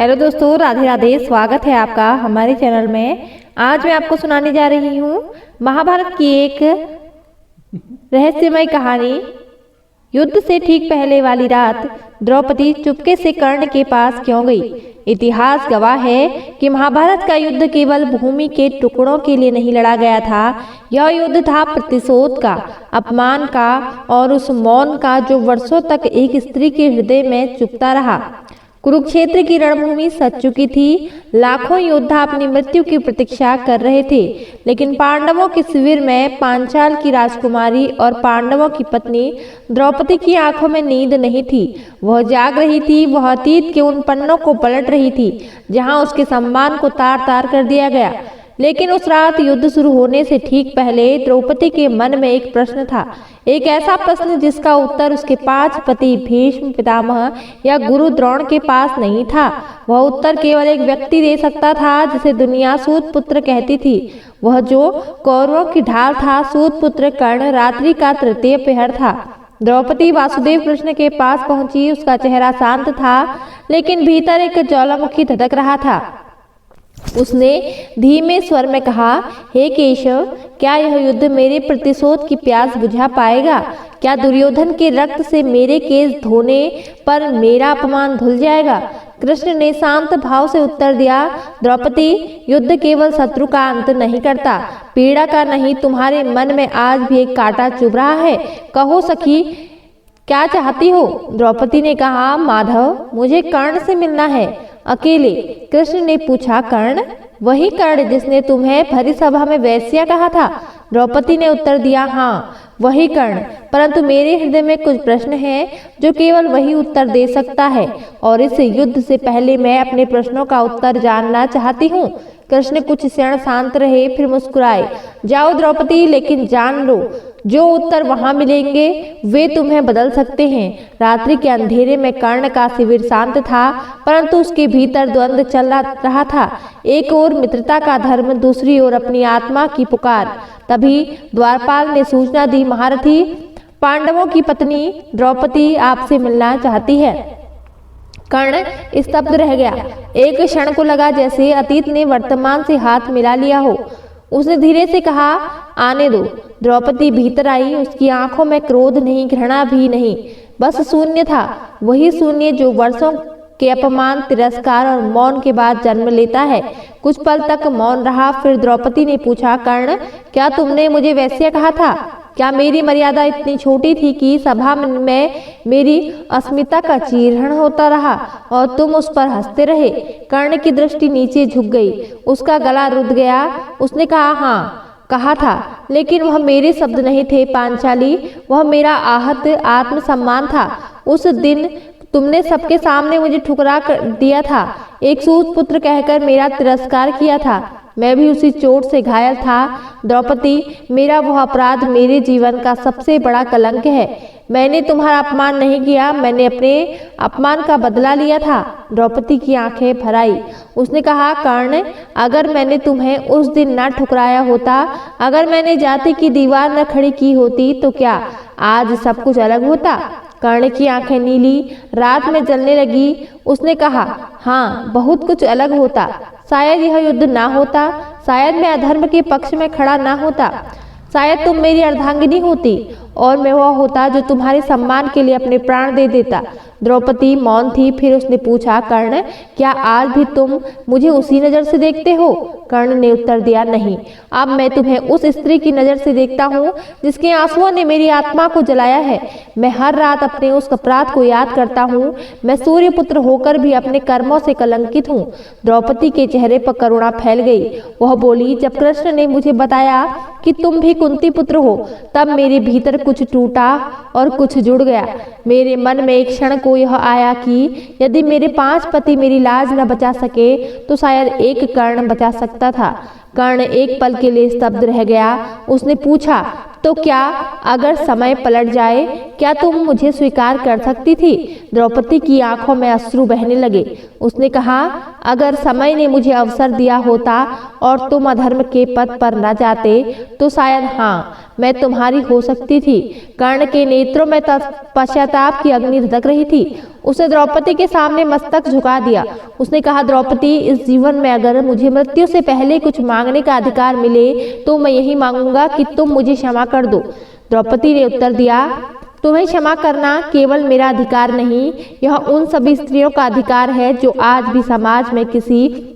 Hello दोस्तों, राधे राधे। स्वागत है आपका हमारे चैनल में। आज मैं आपको सुनाने जा रही हूँ महाभारत की एक रहस्यमय कहानी। युद्ध से ठीक पहले वाली रात द्रौपदी चुपके से कर्ण के पास क्यों गई? इतिहास गवाह है कि महाभारत का युद्ध केवल भूमि के टुकड़ों के लिए नहीं लड़ा गया था। यह युद्ध था प्रतिशोध का, अपमान का और उस मौन का जो वर्षों तक एक स्त्री के हृदय में चुपता रहा। कुरुक्षेत्र की रणभूमि सज चुकी थी। लाखों योद्धा अपनी मृत्यु की प्रतीक्षा कर रहे थे, लेकिन पांडवों के शिविर में पांचाल की राजकुमारी और पांडवों की पत्नी द्रौपदी की आंखों में नींद नहीं थी। वह जाग रही थी। वह अतीत के उन पन्नों को पलट रही थी जहां उसके सम्मान को तार तार कर दिया गया। लेकिन उस रात युद्ध शुरू होने से ठीक पहले द्रौपदी के मन में एक प्रश्न था, एक ऐसा प्रश्न जिसका उत्तर उसके 5 पति भीष्म पितामह या गुरु द्रोण के पास नहीं था। वह उत्तर केवल एक व्यक्ति दे सकता था जिसे दुनिया सूत पुत्र कहती थी। वह जो कौरवों की ढाल था, सूत पुत्र कर्ण रात्रि का तृतीय पहर था। द्रौपदी वासुदेव कृष्ण के पास पहुंची। उसका चेहरा शांत था, लेकिन भीतर एक ज्वालामुखी धधक रहा था। उसने धीमे स्वर में कहा, हे केशव, क्या यह युद्ध मेरे प्रतिशोध की प्यास बुझा पाएगा? क्या दुर्योधन के रक्त से मेरे केस धोने पर मेरा अपमान धुल जाएगा? कृष्ण ने शांत भाव से उत्तर दिया, द्रौपदी, युद्ध केवल शत्रु का अंत नहीं करता, पीड़ा का नहीं। तुम्हारे मन में आज भी एक कांटा चुभ रहा है। कहो सखी, क्या चाहती हो? द्रौपदी ने कहा, माधव, मुझे कर्ण से मिलना है, अकेले। कृष्ण ने पूछा, कर्ण? वही कर्ण जिसने तुम्हें भरी सभा में वेश्या कहा था? द्रौपदी ने उत्तर दिया, हाँ, वही कर्ण। परंतु मेरे हृदय में कुछ प्रश्न हैं जो केवल वही उत्तर दे सकता है, और इस युद्ध से पहले मैं अपने प्रश्नों का उत्तर जानना चाहती हूँ। कृष्ण कुछ क्षण शांत रहे, फिर मुस्कुराए। जाओ द्रौपदी, लेकिन जान लो, जो उत्तर वहां मिलेंगे वे तुम्हें बदल सकते हैं। रात्रि के अंधेरे में कर्ण का शिविर शांत था, परंतु उसके भीतर द्वंद्व चल रहा था। एक ओर मित्रता का धर्म, दूसरी ओर अपनी आत्मा की पुकार। तभी द्वारपाल ने सूचना दी, महारथी, पांडवों की पत्नी द्रौपदी आपसे मिलना चाहती है। कर्ण स्तब्ध रह गया। एक क्षण को लगा जैसे अतीत ने वर्तमान से हाथ मिला लिया हो। उसने धीरे से कहा, आने दो। द्रौपदी भीतर आई। उसकी आंखों में क्रोध नहीं, घृणा भी नहीं, बस शून्य था। वही शून्य जो वर्षों के अपमान, तिरस्कार और मौन के बाद जन्म लेता है। कुछ पल तक मौन रहा, फिर द्रौपदी ने पूछा, कर्ण, क्या तुमने मुझे वैश्य कहा था? क्या मेरी मर्यादा इतनी छोटी थी कि सभा में मेरी अस्मिता का चीरहरण होता रहा और तुम उस पर हंसते रहे? कर्ण की दृष्टि नीचे झुक गई। उसका गला रुध गया। उसने कहा, हाँ, कहा था, लेकिन वह मेरे शब्द नहीं थे पांचाली, वह मेरा आहत आत्मसम्मान था। उस दिन तुमने सबके सामने मुझे ठुकरा कर दिया था, एक सूत पुत्र कहकर मेरा तिरस्कार किया था। मैं भी उसी चोट से घायल था। द्रौपदी, मेरा वह अपराध मेरे जीवन का सबसे बड़ा कलंक है। मैंने तुम्हारा अपमान नहीं किया, मैंने अपने अपमान का बदला लिया था। द्रौपदी की आंखें भर आई। उसने कहा, कर्ण, अगर मैंने तुम्हें उस दिन न ठुकराया होता, अगर मैंने जाति की दीवार न खड़ी की होती, तो क्या आज सब कुछ अलग होता? कर्ण की आंखें नीली, रात में जलने लगी। उसने कहा, हाँ, बहुत कुछ अलग होता। शायद यह युद्ध ना होता, शायद मैं अधर्म के पक्ष में खड़ा ना होता, शायद तुम मेरी अर्धांगिनी होती और मैं वह होता जो तुम्हारे सम्मान के लिए अपने प्राण दे देता। द्रौपदी मौन थी। फिर उसने पूछा, कर्ण, क्या आज भी तुम मुझे उसी नजर से देखते हो? कर्ण ने उत्तर दिया, नहीं, अब मैं तुम्हें उस स्त्री की नजर से देखता हूँ जिसके आंसुओं ने मेरी आत्मा को जलाया है। मैं हर रात अपने उस अपराध को याद करता हूँ। मैं सूर्य पुत्र होकर भी अपने कर्मों से कलंकित हूँ। द्रौपदी के चेहरे पर करुणा फैल गई। वह बोली, जब कृष्ण ने मुझे बताया कि तुम भी कुंती पुत्र हो, तब मेरे भीतर कुछ टूटा और कुछ जुड़ गया। मेरे मन में एक क्षण को यह आया कि यदि मेरे 5 पति मेरी लाज न बचा सके, तो शायद एक कर्ण बचा सकता था। कर्ण एक पल के लिए स्तब्ध रह गया। उसने पूछा, तो क्या अगर समय पलट जाए, क्या तुम मुझे स्वीकार कर सकती थी? द्रौपदी की आंखों में अश्रु बहने लगे। उसने कहा, अगर समय ने मुझे अवसर दिया होता और तुम अधर्म के पथ पर न जाते तो शायद हाँ, मैं तुम्हारी हो सकती थी। कर्ण के नेत्रों में पश्चाताप की अग्नि धधक रही थी। उसने द्रौपदी के सामने मस्तक झुका दिया। उसने कहा, द्रौपदी, इस जीवन में अगर मुझे मृत्यु से पहले कुछ मांगने का अधिकार मिले तो मैं यही मांगूंगा कि तुम मुझे क्षमा कर दो। द्रौपदी ने उत्तर दिया, तुम्हें क्षमा करना केवल मेरा अधिकार नहीं, यह उन सभी स्त्रियों का अधिकार है जो आज भी समाज में किसी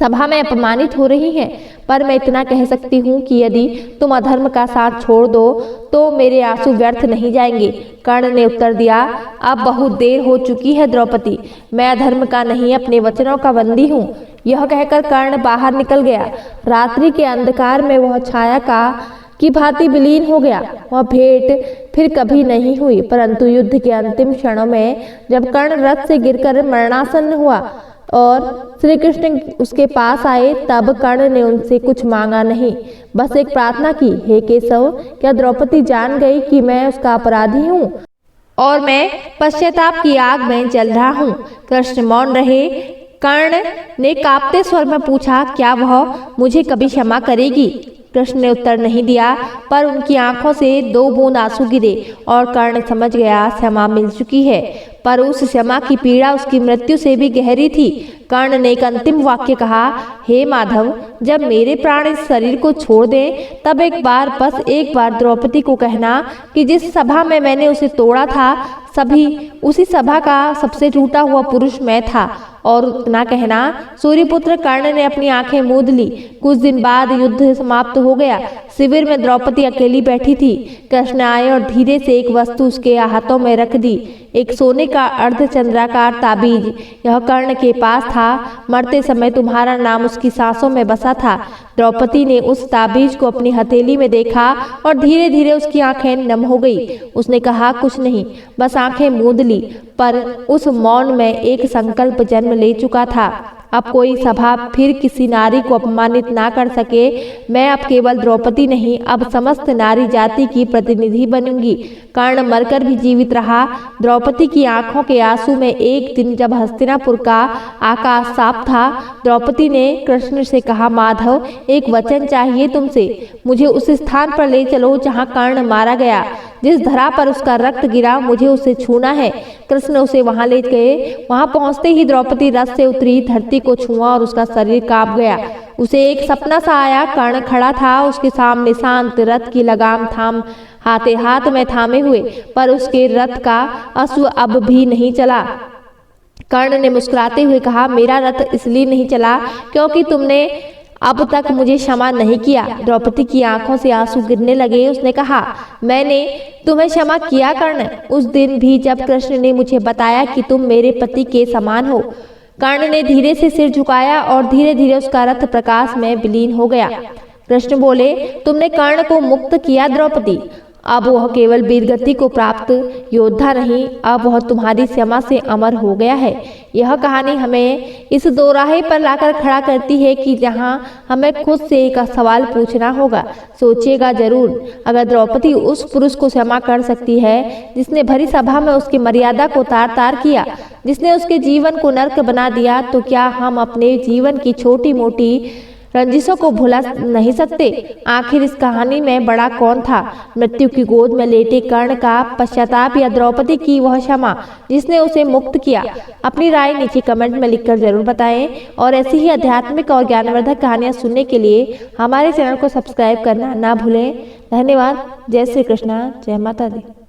सभा में अपमानित हो रही हैं। पर मैं इतना कह सकती हूँ कि यदि तुम अधर्म का साथ छोड़ दो तो मेरे आंसू व्यर्थ नहीं जाएंगे। कर्ण ने उत्तर दिया, अब बहुत देर हो चुकी है द्रौपदी, मैं अधर्म का नहीं अपने वचनों का बंदी हूँ। यह कहकर कर्ण बाहर निकल गया। रात्रि के अंधकार में वह छाया की भांति विलीन हो गया। वह भेंट फिर कभी नहीं हुई, परंतु युद्ध के अंतिम क्षणों में जब कर्ण रथ से गिरकर मरणासन्न हुआ और श्री कृष्ण उसके पास आए, तब कर्ण ने उनसे कुछ मांगा नहीं, बस एक प्रार्थना की, हे केशव, क्या द्रौपदी जान गई कि मैं उसका अपराधी हूँ और मैं पश्चाताप की आग में जल रहा हूँ? कृष्ण मौन रहे। कर्ण ने कांपते स्वर में पूछा, क्या वह मुझे कभी क्षमा करेगी? कृष्ण ने उत्तर नहीं दिया, पर उनकी आंखों से 2 बूंद आंसू गिरे और कर्ण समझ गया क्षमा मिल चुकी है। पर उस क्षमा की पीड़ा उसकी मृत्यु से भी गहरी थी। कर्ण ने एक अंतिम वाक्य कहा, हे माधव, जब मेरे प्राण इस शरीर को छोड़ दें तब एक बार, बस एक बार द्रौपदी को कहना कि जिस सभा में मैंने उसे तोड़ा था, उसी सभा का सबसे टूटा हुआ पुरुष मैं था। और उतना कहना। सूर्यपुत्र कर्ण ने अपनी आंखें मूंद ली। कुछ दिन बाद युद्ध समाप्त हो गया। शिविर में द्रौपदी अकेली बैठी थी। कृष्ण आए और धीरे से एक वस्तु उसके हाथों में रख दी, एक सोने का अर्धचंद्राकार ताबीज। यह कर्ण के पास था। मरते समय तुम्हारा नाम उसकी सांसों में बसा था। द्रौपदी ने उस ताबीज को अपनी हथेली में देखा और धीरे धीरे उसकी आंखें नम हो गई। उसने कहा, कुछ नहीं, बस आंखें मूंद ली। पर उस मौन में एक संकल्प जन्म ले चुका था। अब कोई सभा फिर किसी नारी को अपमानित ना कर सके। मैं अब केवल द्रौपदी नहीं, अब समस्त नारी जाति की प्रतिनिधि बनूंगी। कर्ण मरकर भी जीवित रहा। द्रौपदी की आंखों के आंसू में एक दिन जब हस्तिनापुर का आकाश साफ था, द्रौपदी ने कृष्ण से कहा, माधव, एक वचन चाहिए तुमसे। मुझे उस स्थान पर ले चलो जहाँ कर्ण मारा गया। जिस धरा पर उसका रक्त गिरा, मुझे उसे छूना है। कृष्ण उसे वहां ले गए। वहां पहुंचते ही द्रौपदी रथ से उतरी, धरती को छुआ और उसका शरीर कांप गया। उसे एक सपना सा आया। कर्ण खड़ा था उसके सामने, शांत, रथ की लगाम हाथ में थामे हुए, पर उसके रथ का अश्व अब भी नहीं चला। कर्ण ने मुस्कुराते हुए कहा, मेरा रथ इसलिए नहीं चला क्योंकि तुमने अब तक मुझे क्षमा नहीं किया। द्रौपदी की आंखों से आंसू गिरने लगे। उसने कहा, मैंने तुम्हें क्षमा किया कर्ण, उस दिन भी जब कृष्ण ने मुझे बताया कि तुम मेरे पति के समान हो। कर्ण ने धीरे से सिर झुकाया और धीरे धीरे उसका रथ प्रकाश में विलीन हो गया। कृष्ण बोले, तुमने कर्ण को मुक्त किया द्रौपदी। अब वह केवल वीरगति को प्राप्त योद्धा नहीं, अब वह तुम्हारी क्षमा से अमर हो गया है। यह कहानी हमें इस दोराहे पर लाकर खड़ा करती है कि जहां हमें खुद से एक सवाल पूछना होगा। सोचिएगा जरूर, अगर द्रौपदी उस पुरुष को क्षमा कर सकती है जिसने भरी सभा में उसकी मर्यादा को तार तार किया, जिसने उसके जीवन को नर्क बना दिया, तो क्या हम अपने जीवन की छोटी मोटी रंजिशों को भुला नहीं सकते? आखिर इस कहानी में बड़ा कौन था? मृत्यु की गोद में लेटे कर्ण का पश्चाताप या द्रौपदी की वह क्षमा जिसने उसे मुक्त किया? अपनी राय नीचे कमेंट में लिखकर जरूर बताएं और ऐसी ही आध्यात्मिक और ज्ञानवर्धक कहानियां सुनने के लिए हमारे चैनल को सब्सक्राइब करना ना भूलें। धन्यवाद। जय श्री कृष्णा, जय माता दी।